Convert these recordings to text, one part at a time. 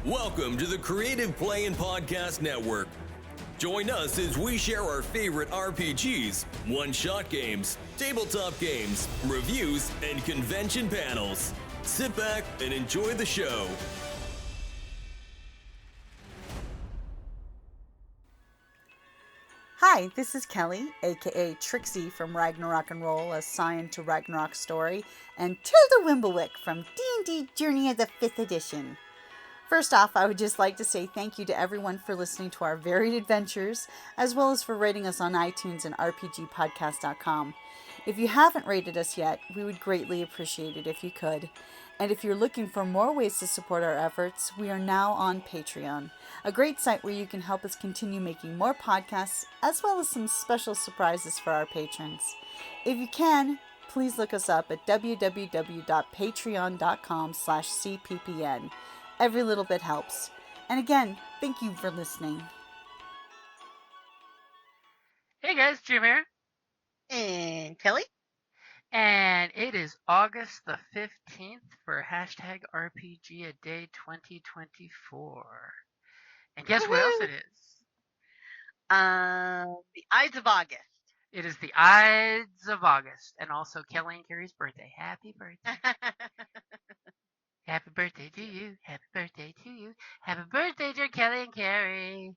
Welcome to the Creative Play and Podcast Network. Join us as we share our favorite RPGs, one-shot games, tabletop games, reviews, and convention panels. Sit back and enjoy the show. Hi, this is Kelly, aka Trixie from Ragnarok and Roll, a Scion to Ragnarok story, and Tilda Wimblewick from D&D Journey of the 5th Edition. First off, I would just like to say thank you to everyone for listening to our varied adventures, as well as for rating us on iTunes and RPGpodcast.com. If you haven't rated us yet, we would greatly appreciate it if you could. And if you're looking for more ways to support our efforts, we are now on Patreon, a great site where you can help us continue making more podcasts, as well as some special surprises for our patrons. If you can, please look us up at www.patreon.com/cppn. Every little bit helps. And again, thank you for listening. Hey guys, Jim here. And Kelly? And it is August the 15th for hashtag RPGaDAY2024. And guess what else it is? The Ides of August. It is the Ides of August, and also Kelly and Carrie's birthday. Happy birthday. Happy birthday to you. Happy birthday to you. Happy birthday, dear Kelly and Carrie.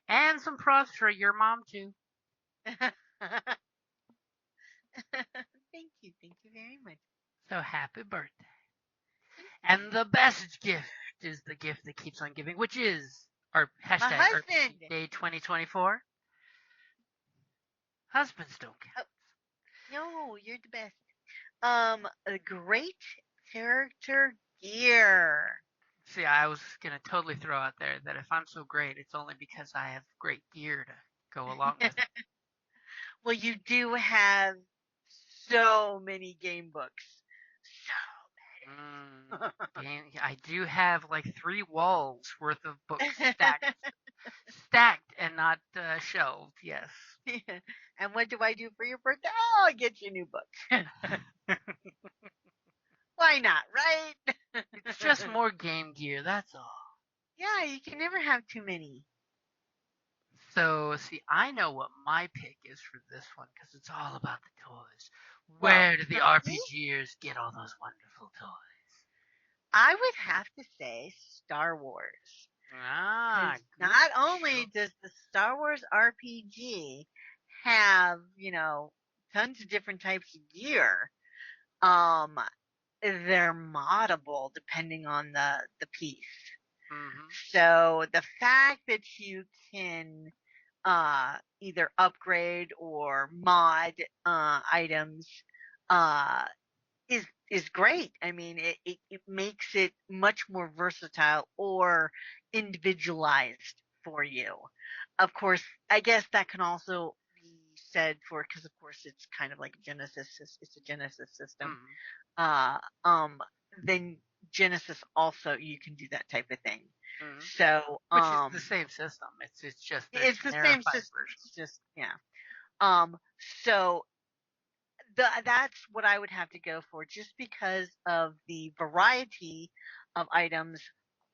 And some props for your mom, too. Thank you very much. So happy birthday. And the best gift is the gift that keeps on giving, which is our hashtag RPGaDAY2024. Husbands don't count. No, you're the best. A great character gear. See, I was going to totally throw out there that if I'm so great, it's only because I have great gear to go along with it. Well, you do have so many game books. I do have like 3 walls worth of books stacked and not shelved, yes. And what do I do for your birthday? Oh, I get you a new book. Why not, right? It's just more game gear, that's all. Yeah, you can never have too many. So, see, I know what my pick is for this one, because it's all about the toys. Where do the RPGers get all those wonderful toys? I would have to say Star Wars. Not only does the Star Wars RPG have, tons of different types of gear, they're moddable depending on the piece. Mm-hmm. So the fact that you can either upgrade or mod items is great. I mean, it makes it much more versatile or individualized for you. Of course, I guess that can also be said for, because of course it's kind of like it's a Genesis system. Mm-hmm. Then Genesis also, you can do that type of thing. Mm-hmm. So, which is the same system. It's just it's the same system. Version. It's just, yeah. So that's what I would have to go for, just because of the variety of items,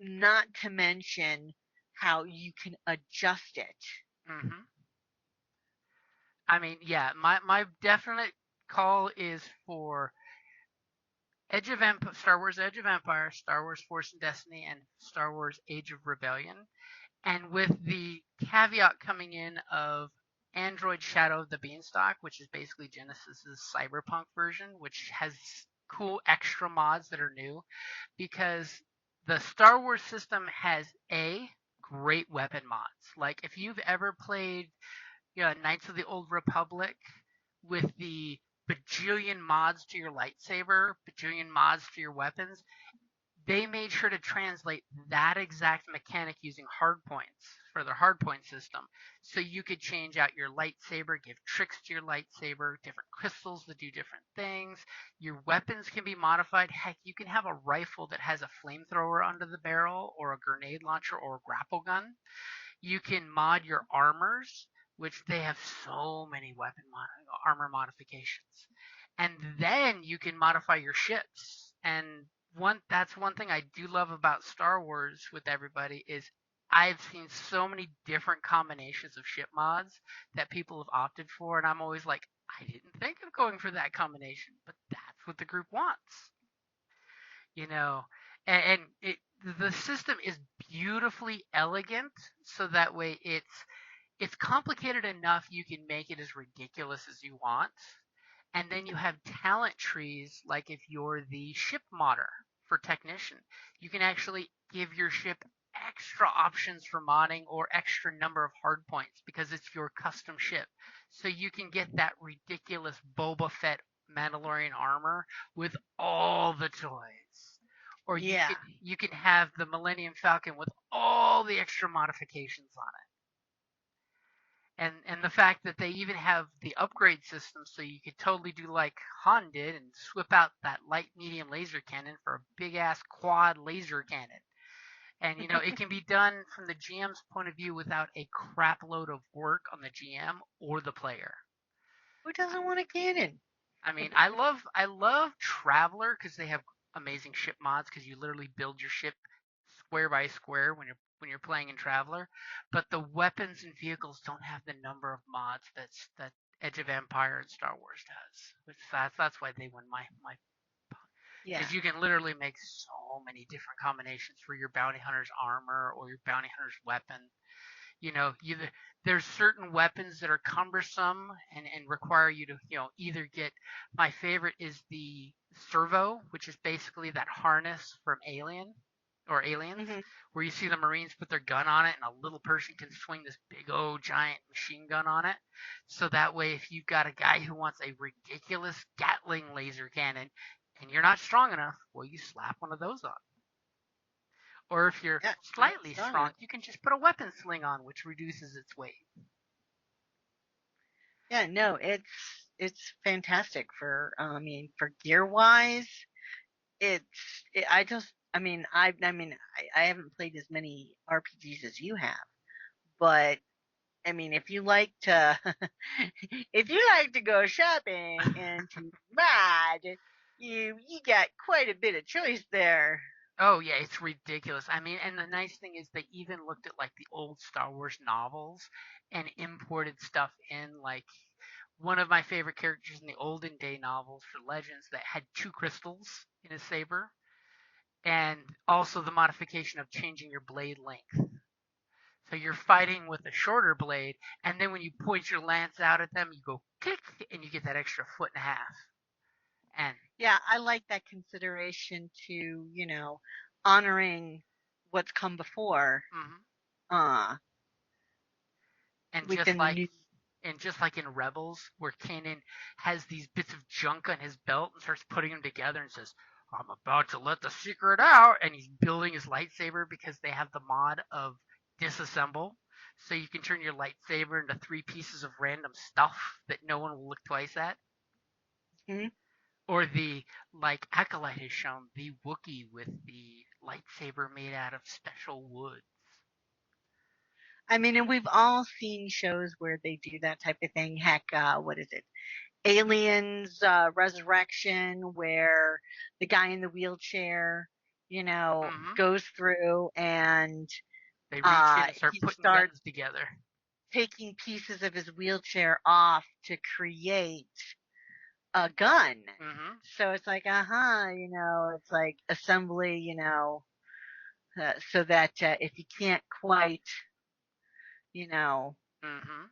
not to mention how you can adjust it. Mm-hmm. I mean, yeah, my definite call is for Star Wars Edge of Empire, Star Wars Force and Destiny, and Star Wars Age of Rebellion. And with the caveat coming in of Android Shadow of the Beanstalk, which is basically Genesis's cyberpunk version, which has cool extra mods that are new, because the Star Wars system has great weapon mods. Like if you've ever played Knights of the Old Republic with the bajillion mods to your lightsaber, bajillion mods to your weapons, they made sure to translate that exact mechanic using hardpoints for their hardpoint system. So you could change out your lightsaber, give tricks to your lightsaber, different crystals that do different things. Your weapons can be modified. Heck, you can have a rifle that has a flamethrower under the barrel, or a grenade launcher, or a grapple gun. You can mod your armors, which they have so many armor modifications. And then you can modify your ships. And That's one thing I do love about Star Wars with everybody is I've seen so many different combinations of ship mods that people have opted for, and I'm always like, I didn't think of going for that combination, but that's what the group wants, you know. The system is beautifully elegant, so that way it's complicated enough you can make it as ridiculous as you want. And then you have talent trees, like if you're the ship modder for technician, you can actually give your ship extra options for modding or extra number of hard points because it's your custom ship. So you can get that ridiculous Boba Fett Mandalorian armor with all the toys. Or Yeah. you can have the Millennium Falcon with all the extra modifications on it. And the fact that they even have the upgrade system, so you could totally do like Han did and swip out that light medium laser cannon for a big ass quad laser cannon. And it can be done from the GM's point of view without a crap load of work on the GM or the player. Who doesn't want a cannon? I mean, I love Traveler because they have amazing ship mods because you literally build your ship square by square when you're playing in Traveler, but the weapons and vehicles don't have the number of mods that Edge of Empire and Star Wars does. That's why they win my Yeah. because you can literally make so many different combinations for your bounty hunter's armor or your bounty hunter's weapon. You know, there's certain weapons that are cumbersome and require you to, either get, my favorite is the servo, which is basically that harness from Alien or Aliens, Hmm. where you see the Marines put their gun on it and a little person can swing this big old giant machine gun on it. So that way, if you've got a guy who wants a ridiculous Gatling laser cannon and you're not strong enough, well, you slap one of those on. Or if you're Yeah. Not slightly strong strong, enough. you can just put a weapon sling on, which reduces its weight. Yeah. No, it's fantastic for. I mean, for gear wise, I just. I haven't played as many RPGs as you have, but I mean, if you like to, if you like to go shopping and to mod, you got quite a bit of choice there. Oh yeah, it's ridiculous. I mean, and the nice thing is they even looked at like the old Star Wars novels and imported stuff in. Like one of my favorite characters in the olden day novels for Legends that had two crystals in his saber, and also the modification of changing your blade length. So you're fighting with a shorter blade, and then when you point your lance out at them, you go kick, and you get that extra foot and a half. And Yeah, I like that consideration to, honoring what's come before, mhm. uh, and just within the like new. and just like in Rebels, where Kanan has these bits of junk on his belt and starts putting them together and says, "I'm about to let the secret out," and he's building his lightsaber because they have the mod of disassemble, so you can turn your lightsaber into three pieces of random stuff that no one will look twice at. Mhm. Or the, like Acolyte has shown, the Wookiee with the lightsaber made out of special woods. I mean, and we've all seen shows where they do that type of thing. Heck, what is it? Aliens Resurrection, where the guy in the wheelchair, Hmm. goes through and They reach in and start he putting starts guns together. taking pieces of his wheelchair off to create a gun. Hmm. So it's like, it's like assembly, so that if you can't quite, you know, Hmm.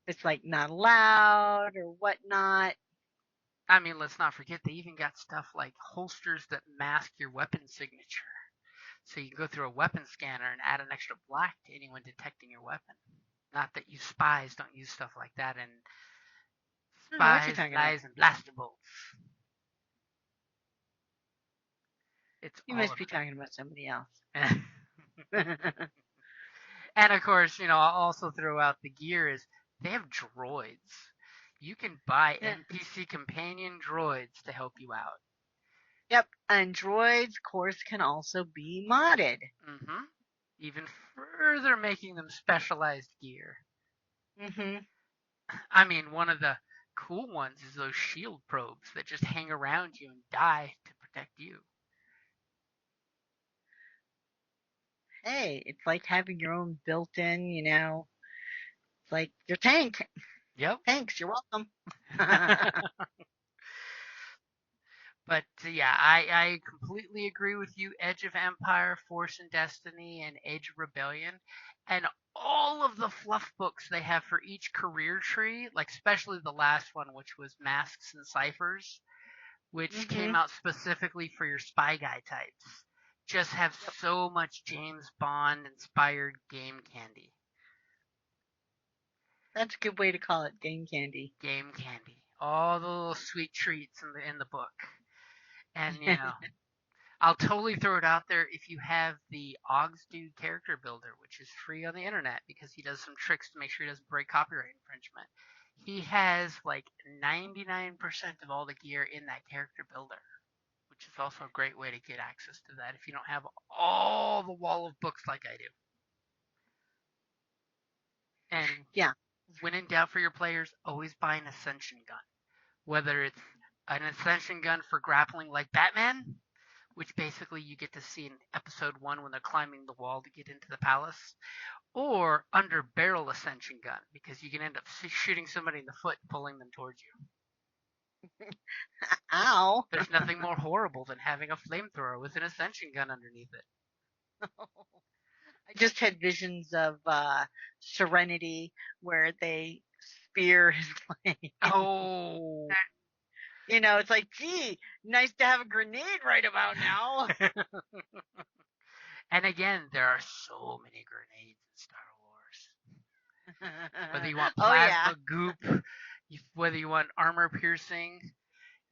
it's like not allowed or whatnot. I mean, let's not forget they even got stuff like holsters that mask your weapon signature. So you can go through a weapon scanner and add an extra black to anyone detecting your weapon. Not that you spies don't use stuff like that in I don't know what you're Spies, talking about. Lies, and Blaster Bolts. It's You all must be talking about somebody else. of And of course, I'll also throw out the gear is they have droids. You can buy Yeah. NPC companion droids to help you out. Yep. And droids, of course, can also be modded. Hmm. Even further making them specialized gear. Hmm. I mean, one of the cool ones is those shield probes that just hang around you and die to protect you. Hey, it's like having your own built-in, it's like your tank. Yep. Thanks, you're welcome. But yeah, I completely agree with you. Edge of Empire, Force and Destiny, and Age of Rebellion, and all of the fluff books they have for each career tree, like especially the last one, which was Masks and Ciphers, which came Hmm. out specifically for your spy guy types, just have Yep. so much James Bond inspired game candy. That's a good way to call it, game candy. Game candy. All the little sweet treats in the book. And I'll totally throw it out there if you have the Og's Dude character builder, which is free on the internet because he does some tricks to make sure he doesn't break copyright infringement. He has like 99% of all the gear in that character builder, which is also a great way to get access to that if you don't have all the wall of books like I do. And Yeah. when in doubt for your players, always buy an Ascension gun. Whether it's an Ascension gun for grappling like Batman, which basically you get to see in episode 1 when they're climbing the wall to get into the palace, or under barrel ascension gun because you can end up shooting somebody in the foot and pulling them towards you. Ow. There's nothing more horrible than having a flamethrower with an ascension gun underneath it. I just had visions of Serenity where they spear his leg. Oh. It's like, gee, nice to have a grenade right about now. And again, there are so many grenades in Star Wars. Whether you want Oh, yeah. plasma goop, whether you want armor piercing,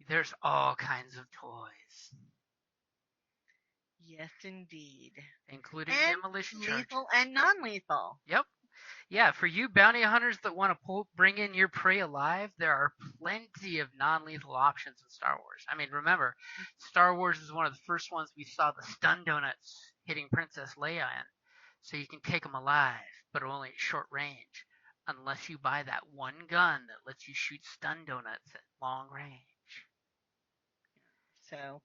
there's all kinds of toys, Yes, indeed. including And demolition charges. lethal and non-lethal. Yep. Yeah, for you bounty hunters that want to bring in your prey alive, there are plenty of non-lethal options in Star Wars. I mean, remember, Star Wars is one of the first ones we saw the stun donuts hitting Princess Leia in. So you can take them alive, but only at short range, unless you buy that one gun that lets you shoot stun donuts at long range. So,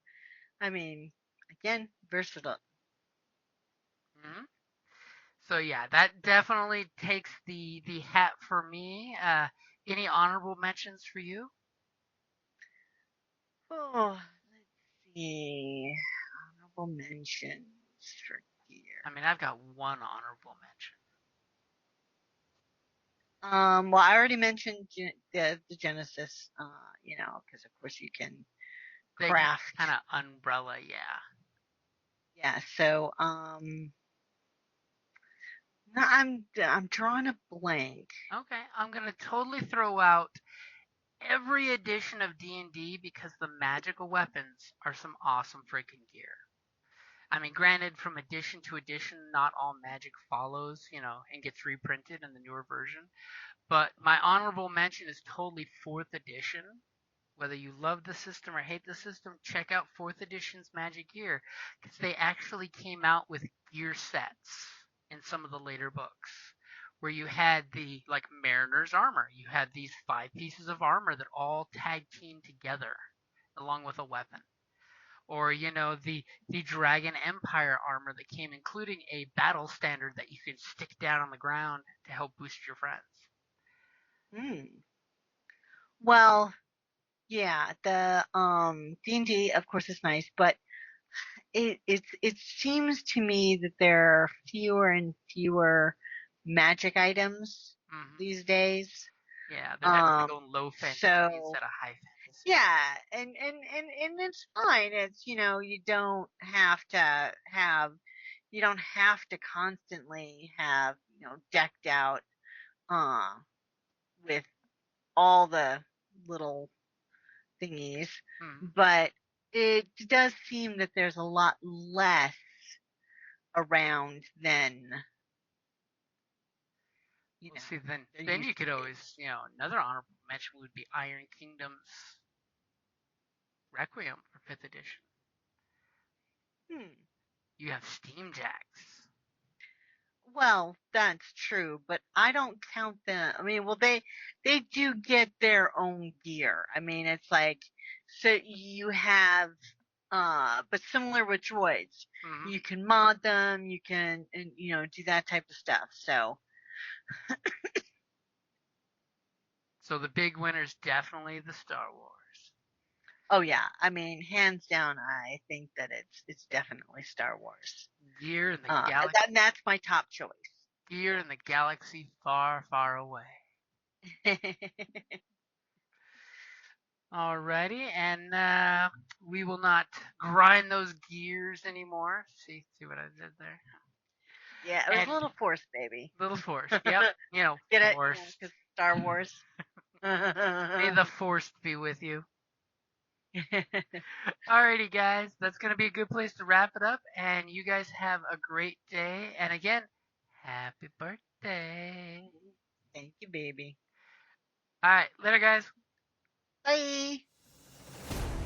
I mean, again, versatile. Mm-hmm. So yeah, that definitely takes the hat for me. Any honorable mentions for you? Oh, let's see. Honorable mentions for gear. I mean, I've got one honorable mention. Well, I already mentioned the Genesis, because of course you can They can craft. kind of umbrella, yeah. Yeah, so no, I'm drawing a blank. Okay, I'm gonna totally throw out every edition of D&D because the magical weapons are some awesome freaking gear. I mean, granted, from edition to edition, not all magic follows, and gets reprinted in the newer version. But my honorable mention is totally 4th edition. Whether you love the system or hate the system, check out 4th edition's Magic Gear because they actually came out with gear sets in some of the later books where you had the like Mariner's armor. You had these 5 pieces of armor that all tag team together along with a weapon. Or the Dragon Empire armor that came including a battle standard that you could stick down on the ground to help boost your friends. Well, yeah, the D&D of course is nice, but it seems to me that there are fewer and fewer magic items these days. Yeah, they're definitely going low fantasy instead of high fantasy. Yeah, and it's fine. It's you don't have to constantly have decked out with all the little thingies, but it does seem that there's a lot less around than See, then you could always, another honorable mention would be Iron Kingdom's Requiem for 5th edition. You have Steam Jacks. Well, that's true, but I don't count them. I mean, well, they do get their own gear. I mean, it's like, so you have but similar with droids. Mhm. You can mod them, you can, and, do that type of stuff. So, So the big winner's definitely the Star Wars. oh yeah, I mean, hands down, I think that it's definitely Star Wars. Gear in the And galaxy. that's my top choice. Gear in the galaxy far, far away. Alrighty, and we will not grind those gears anymore. See what I did there? Yeah, it was And a little forced, baby. little force. Yep, Get it? force. Because Star Wars. May the force be with you. Alrighty, guys, that's gonna be a good place to wrap it up. And you guys have a great day. And again, happy birthday. Thank you, baby. All right, later, guys. Bye.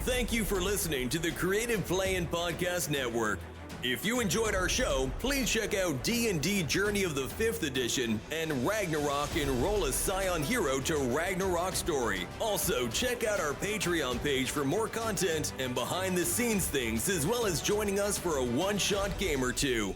Thank you for listening to the Creative Play-In Podcast Network. If you enjoyed our show, please check out D&D Journey of the 5th Edition and Ragnarok Enroll a Scion Hero to Ragnarok Story. Also, check out our Patreon page for more content and behind-the-scenes things, as well as joining us for a one-shot game or two.